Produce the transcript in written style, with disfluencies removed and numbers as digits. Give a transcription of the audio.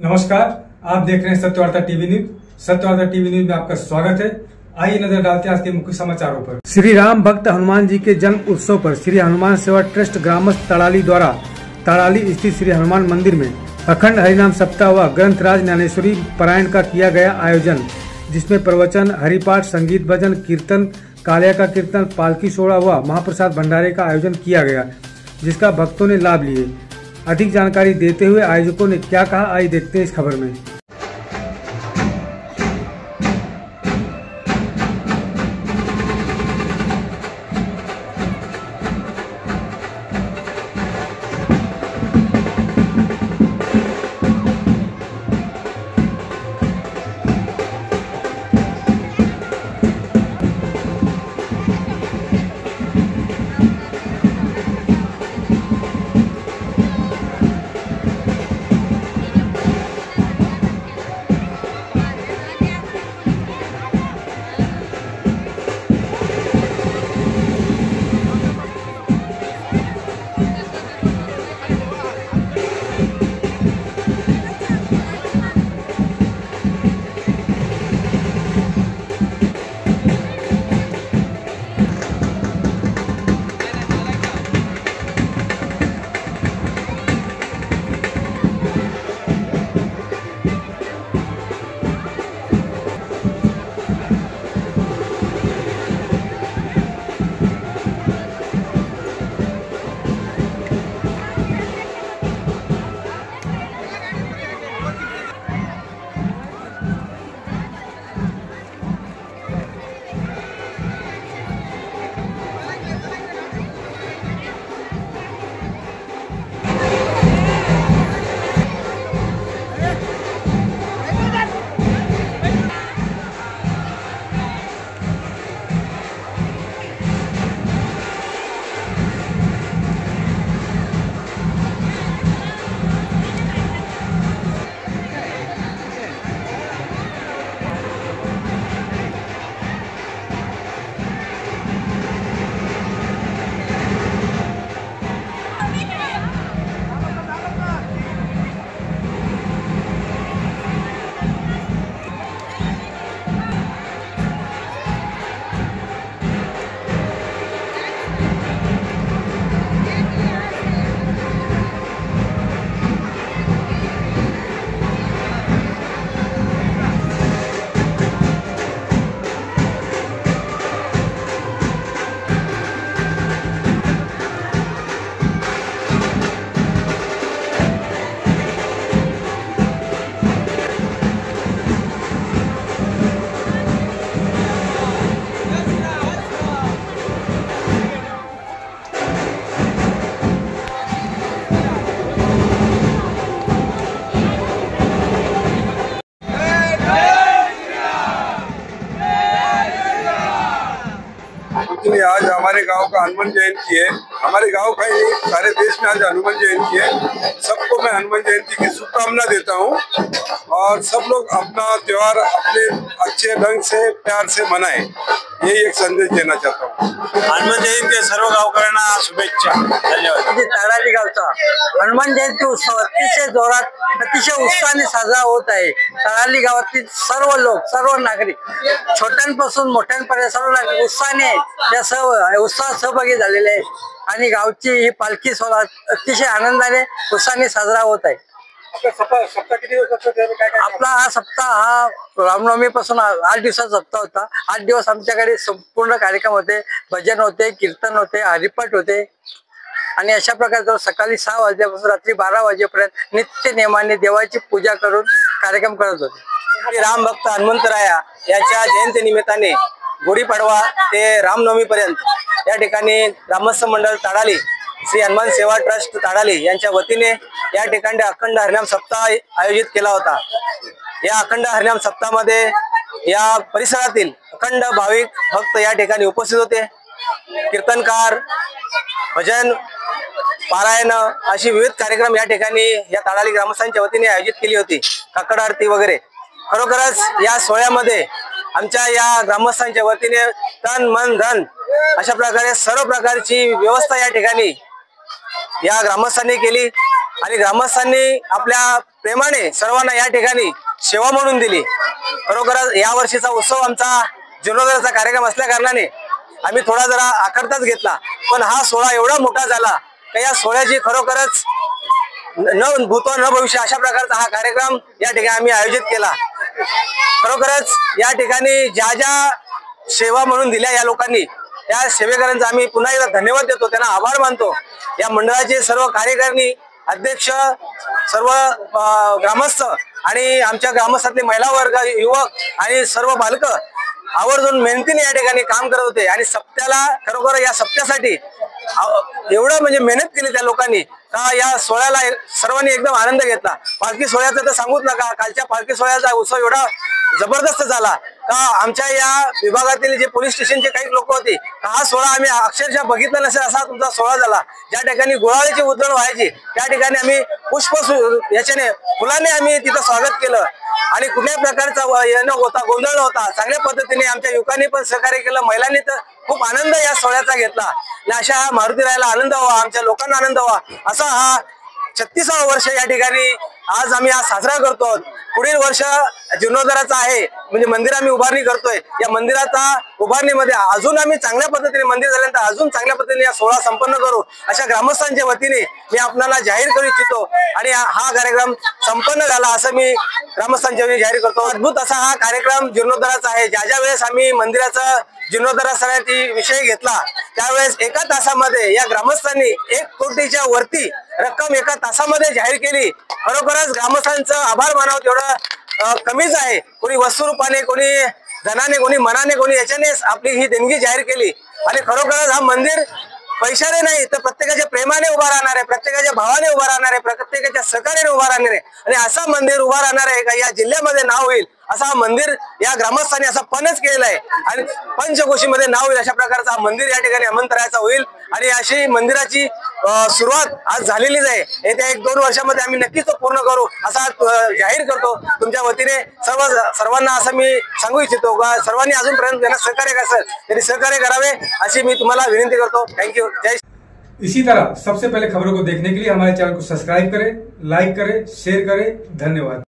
नमस्कार, आप देख रहे हैं Satyavarta TV news. Satyavarta TV news में आपका स्वागत है। आइए नजर डालते हैं आज के मुख्य समाचारों पर। श्री राम भक्त हनुमान जी के जन्म उत्सव पर श्री हनुमान सेवा ट्रस्ट ग्रामस्थ तड़ाली द्वारा तड़ाली स्थित श्री हनुमान मंदिर में अखंड हरिनाम सप्ताह व ग्रंथराज ज्ञानेश्वरी पारायण का किया गया आयोजन, जिसमें प्रवचन, हरिपाठ, संगीत, भजन, कीर्तन, कालिया का कीर्तन, पालकी सोड़ा व महाप्रसाद भंडारे का आयोजन किया गया, जिसका भक्तों ने लाभ लिए। अधिक जानकारी देते हुए आयोजकों ने क्या कहा, आइए देखते हैं इस खबर में। आज हमारे गांव का हनुमान जयंती है। हमारे गांव का ही सारे देश में आज हनुमान जयंती है। सबको मैं हनुमान जयंती की शुभकामना देता हूं और सब लोग अपना त्योहार अपने अच्छे ढंग से प्यार से मनाएं, यही एक संदेश देना चाहता हूँ। हनुमान जयंती सर्व गावकऱ्यांना शुभेच्छा। धन्यवाद। तळाली गावचा हनुमान जयंती उत्सव अतिशय जोरात, अतिशय उत्साहाने साजरा होत आहे। तळाली गावातील सर्व लोक, सर्व नागरिक, छोट्यांपासून मोठ्यांपर्यंत सर्व नागरिक उत्साहाने उत्साहात सहभागी झालेले आहे आणि गावची ही पालखी सोहळा अतिशय आनंदाने उत्साहाने साजरा होत आहे। सप्ताह किती दिवस आपला हा सप्ताह हा रामनवमी पासून 8 दिवसाचा सप्ताह होता। 8 दिवस आमच्याकडे संपूर्ण कार्यक्रम होते, भजन होते, कीर्तन होते, हरिपाठ होते आणि अशा प्रकारे सकाळी 6 वाजल्यापासून रात्री 12 वाजेपर्यंत नित्य नेमाने देवाची पूजा करून कार्यक्रम करत होते। राम भक्त हनुमंतराया यांच्या जयंती निमित्ताने गुढीपाडवा ते रामनवमी पर्यंत या ठिकाणी ग्रामस्थ मंडळ तड़ाली श्री हनुमान सेवा ट्रस्ट तड़ाली यांच्या वतीने या ठिकाणी अखंड हरिनाम सप्ताह आयोजित केला होता। या अखंड हरिनाम सप्ताहामध्ये या परिसरातील अखंड भाविक भक्त या ठिकाणी उपस्थित होते। कीर्तनकार, भजन, पारायण अशी विविध कार्यक्रम या ठिकाणी या तड़ाली ग्रामस्थांच्या वतीने आयोजित केली होती। काकड आरती वगैरे खरोखरच या सोहळ्यामध्ये आमच्या या ग्रामस्थांच्या वतीने तन मन धन अशा प्रकारे सर्व प्रकारची व्यवस्था या ठिकाणी या ग्रामस्थांनी केली आणि ग्रामस्थांनी आपल्या प्रेमाने सर्वांना या ठिकाणी सेवा म्हणून दिली। खरोखरच या वर्षीचा उत्सव आमचा जीर्णोद्धाराचा कार्यक्रम असल्या कारणाने आम्ही थोडा जरा आखडताच घेतला, पण हा सोहळा एवढा मोठा झाला की या सोहळ्याची खरोखरच न भूतो न भविष्य अशा प्रकारचा हा कार्यक्रम या ठिकाणी आम्ही आयोजित केला। खरोखरच या ठिकाणी ज्या ज्या सेवा म्हणून दिल्या या लोकांनी, त्या सेवेकरांचा आम्ही पुन्हा एकदा धन्यवाद देतो, त्यांना आभार मानतो। या मंडळाचे सर्व कार्यकारिणी, अध्यक्ष, सर्व ग्रामस्थ आणि आमच्या ग्रामस्थातले महिला वर्ग, युवक आणि सर्व बालक आवर्जून मेहनतीने या ठिकाणी काम करत होते आणि सप्त्याला खरोखर या सप्त्यासाठी एवढं म्हणजे मेहनत केली त्या लोकांनी का या सोहळ्याला सर्वांनी एकदम आनंद घेतला। पालखी सोहळ्याचं तर सांगूच नका, कालच्या पालखी सोहळ्याचा उत्सव एवढा जबरदस्त झाला का आमच्या या विभागातील जे पोलीस स्टेशनचे काही लोक होते, हा सोहळा आम्ही अक्षरशः बघितला नसेल असा तुमचा सोहळा झाला। ज्या ठिकाणी गुळाळीची उधळण व्हायची त्या ठिकाणी आम्ही पुष्प याच्याने फुलाने आम्ही तिथं स्वागत केलं आणि कुठल्याही प्रकारचा न होता, गोंधळ नव्हता। चांगल्या पद्धतीने आमच्या युवकांनी पण सहकार्य केलं, महिलांनी तर खूप आनंद या सोहळ्याचा घेतला आणि अशा मारुती रायाला आनंद व्हावा, आमच्या लोकांना आनंद व्हावा असा हा 36वा वर्ष या ठिकाणी आज आम्ही साजरा करतो। पुढील वर्ष जीर्णोद्धाराचा आहे, म्हणजे मंदिर आम्ही उभारणी करतोय। या मंदिराचा उभारणीमध्ये अजून आम्ही चांगल्या पद्धतीने मंदिर झाल्यानंतर अजून चांगल्या पद्धतीने या सोहळा संपन्न करू अशा ग्रामस्थांच्या वतीने मी आपल्याला जाहीर करू इच्छितो आणि हा कार्यक्रम संपन्न झाला असं मी ग्रामस्थांच्या वतीने जाहीर करतो। अद्भुत असा हा कार्यक्रम जीर्णोद्धाराचा आहे। ज्या वेळेस आम्ही मंदिराचा जीर्णोद्धारासाठी विषय घेतला त्यावेळेस एका तासामध्ये या ग्रामस्थांनी 1 कोटीच्या वरती रक्कम एका तासामध्ये जाहीर केली। खरोखरच ग्रामस्थांचं आभार मानावं तेवढं कमीच आहे। कोणी वस्तू रूपाने, कोणी धनाने, कोणी मनाने, कोणी याच्याने आपली ही देणगी जाहीर केली आणि खरोखरच हा मंदिर पैशाने नाही तर प्रत्येकाच्या प्रेमाने उभा राहणार आहे, प्रत्येकाच्या भावाने उभा राहणार आहे, प्रत्येकाच्या सहकार्याने उभा राहणार आहे आणि असं मंदिर उभा राहणार आहे का या जिल्ह्यामध्ये नाव होईल असा हा मंदिर या ग्रामस्थांनी असा पणच केलेला आहे आणि पंचकोशीमध्ये नाव होईल अशा प्रकारचा हा मंदिर या ठिकाणी अमंतरायाचा होईल आणि अशी मंदिराची सुरुवात आज झालेलीच आहे। येत्या 1-2 वर्षामध्ये आम्ही नक्कीच तो पूर्ण करू असा जाहीर करतो तुमच्या वतीने। सर्वांना असं मी सांगू इच्छितो का सर्वांनी अजूनपर्यंत त्यांना सहकार्य असेल तरी सहकार्य करावे अशी मी तुम्हाला विनंती करतो। थँक्यू। जय। इसी तरह सबसे पहले खबरों को देखने के लिए हमारे चैनल को सब्सक्राइब करें, लाइक करें, शेयर करें। धन्यवाद।